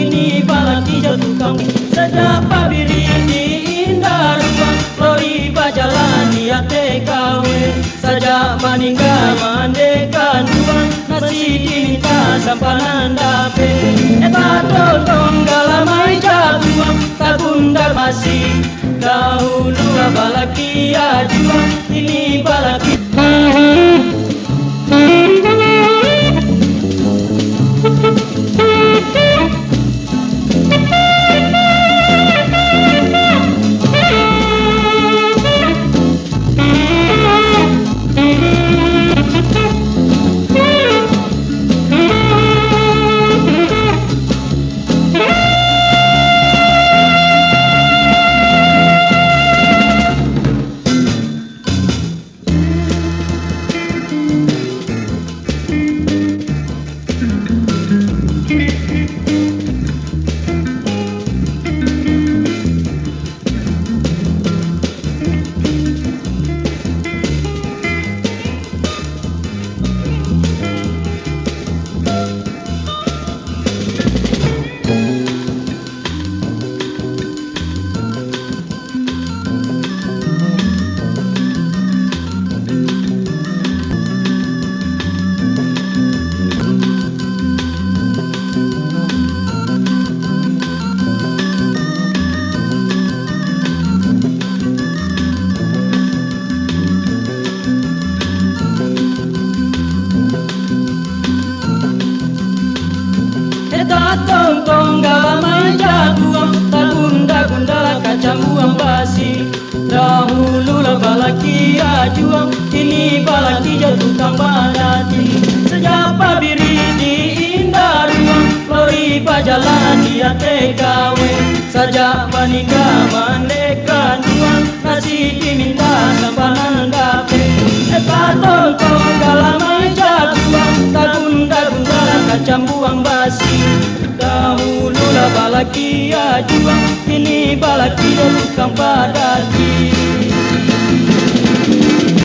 Ini balaki jauh tukang sejak pabiri di indah ruang lori bajalan dia TKW saja maningga mandekan ruang nasi diminta sampanan dape eta totong galamai jatuang tabundar masih dahulu balaki ajuang ini balaki tong galamai jaguang tagunda-gunda kacambuang basi dahulu lah balaki ajuang ini balaki jauh tukang badati sejak pabiri di indah ruang lori bajalan dia TKW saja maningga mandekan ruang nasi diminta sampanan dape eta tong galamai jaguang tagunda-gunda kacambuang basi dahulu lah balaki ajuang ini balaki jauh tukang badati